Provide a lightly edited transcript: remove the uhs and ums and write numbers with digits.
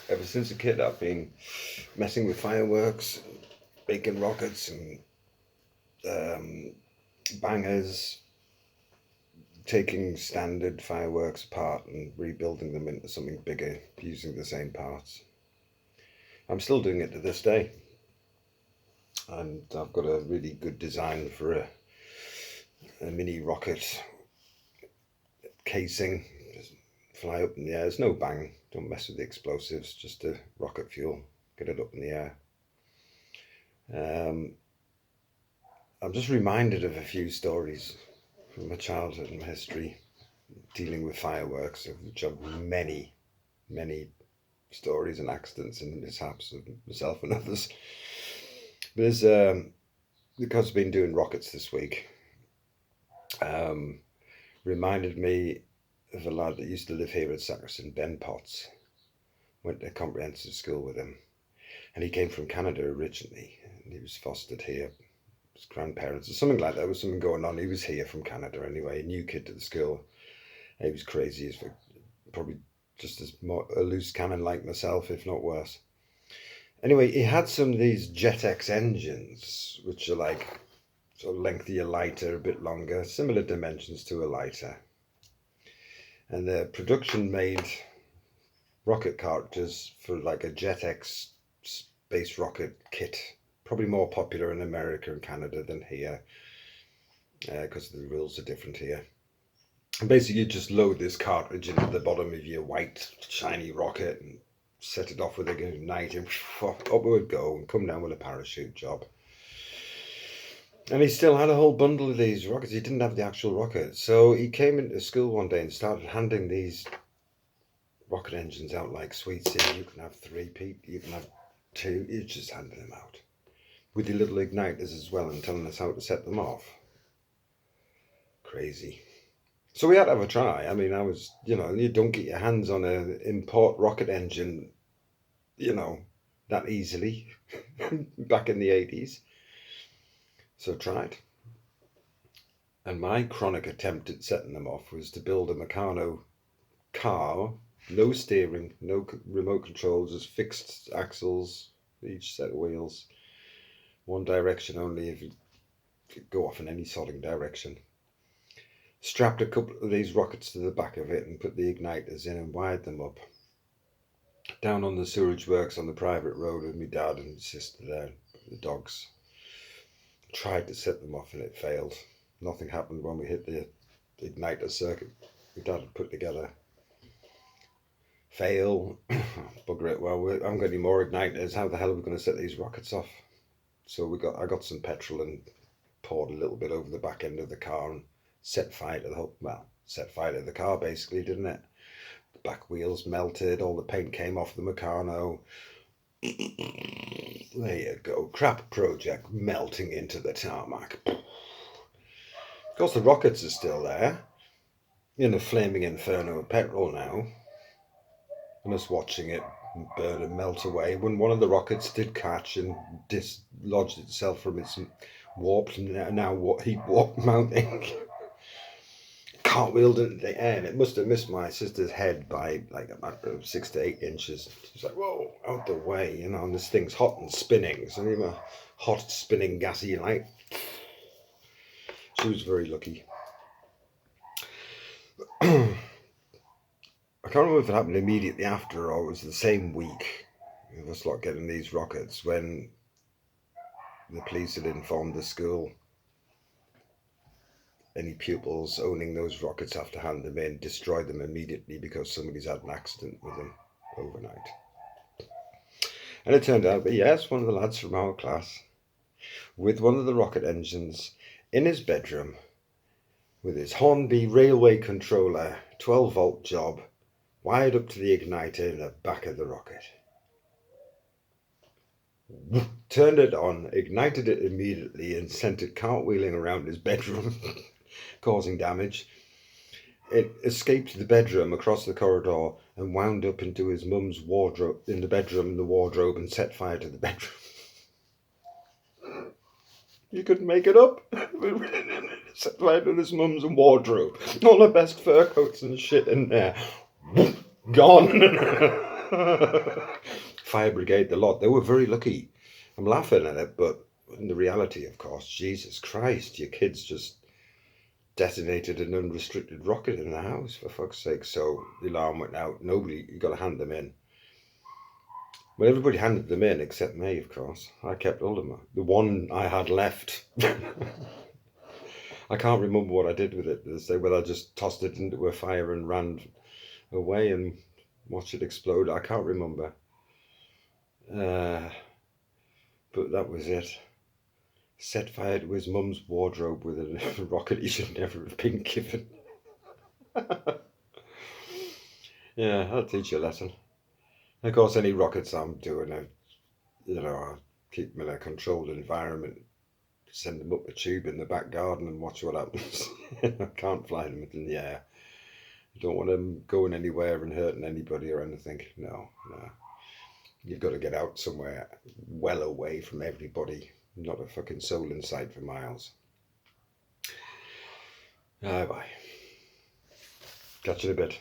Ever since a kid, I've been messing with fireworks, making rockets and um, bangers, taking standard fireworks apart and rebuilding them into something bigger using the same parts. I'm still doing it to this day, and I've got a really good design for a mini rocket casing. Just fly up in the air. There's no bang. Don't mess with the explosives. Just a rocket fuel. Get it up in the air. Um, I'm just reminded of a few stories from my childhood and my history dealing with fireworks, of which I've many, many stories and accidents and mishaps of myself and others. There's because I've been doing rockets this week, um, reminded me of a lad that used to live here at Sacriston, Ben Potts. Went to comprehensive school with him, and he came from Canada originally, and he was fostered here. His grandparents or something like that. There was something going on. He was here from Canada anyway. A new kid to the school. He was crazy as probably just as a loose cannon like myself, if not worse. Anyway, he had some of these Jetex engines, which are like sort of lengthier, lighter, a bit longer, similar dimensions to a lighter. And the production made rocket cartridges for like a Jetex space rocket kit. Probably more popular in America and Canada than here, because the rules are different here. And basically, you just load this cartridge into the bottom of your white shiny rocket and set it off with a ignite, and up it would go and come down with a parachute job. And he still had a whole bundle of these rockets. He didn't have the actual rocket, so he came into school one day and started handing these rocket engines out like sweets. You can have 3, Pete. You can have 2. He's just handing them out with the little igniters as well, and telling us how to set them off. Crazy. So we had to have a try. I mean, you don't get your hands on an import rocket engine, that easily back in the 80s. So tried. And my chronic attempt at setting them off was to build a Meccano car, no steering, no remote controls, just fixed axles, each set of wheels, one direction only if you go off in any sodding direction. Strapped a couple of these rockets to the back of it and put the igniters in and wired them up. Down on the sewage works on the private road with my dad and sister there, the dogs. Tried to set them off and it failed. Nothing happened when we hit the igniter circuit my dad had put together. Fail. Bugger it. Well, I haven't got any more igniters. How the hell are we going to set these rockets off? So I got some petrol and poured a little bit over the back end of the car and set fire to the car basically, didn't it? The back wheels melted, all the paint came off the Meccano. There you go. Crap project melting into the tarmac. Of course, the rockets are still there in a flaming inferno of petrol now, and us watching it burn and melt away when one of the rockets did catch and dislodged itself from its warped heat warp mounting. Cartwheeled into the air, and it must have missed my sister's head by like a matter of 6 to 8 inches. She's like, whoa, out the way, and this thing's hot and spinning. So even a hot spinning gassy light. She was very lucky. I can't remember if it happened immediately after or it was the same week of us lot getting these rockets when the police had informed the school any pupils owning those rockets have to hand them in, destroy them immediately because somebody's had an accident with them overnight. And it turned out that yes, one of the lads from our class with one of the rocket engines in his bedroom with his Hornby railway controller 12-volt job wired up to the igniter in the back of the rocket. Turned it on, ignited it immediately and sent it cartwheeling around his bedroom, causing damage. It escaped the bedroom across the corridor and wound up into his mum's wardrobe in the bedroom, the wardrobe, and set fire to the bedroom. You couldn't make it up. Set fire to his mum's wardrobe. All the best fur coats and shit in there. Gone. Fire brigade, the lot. They were very lucky. I'm laughing at it, but in the reality, of course, Jesus Christ, your kids just detonated an unrestricted rocket in the house, for fuck's sake. So the alarm went out. Nobody, you got to hand them in. Well, everybody handed them in except me, of course. I kept all of them. The one I had left. I can't remember what I did with it. They say whether I just tossed it into a fire and ran away and watched it explode. I can't remember. But that was it. Set fire to his mum's wardrobe with a rocket he should never have been given. Yeah, that'll teach you a lesson. Of course, any rockets I'm doing, I keep them in a controlled environment, send them up a tube in the back garden and watch what happens. I can't fly them in the air. I don't want them going anywhere and hurting anybody or anything. No. You've got to get out somewhere well away from everybody. Not a fucking soul in sight for miles. Bye. Catch you in a bit.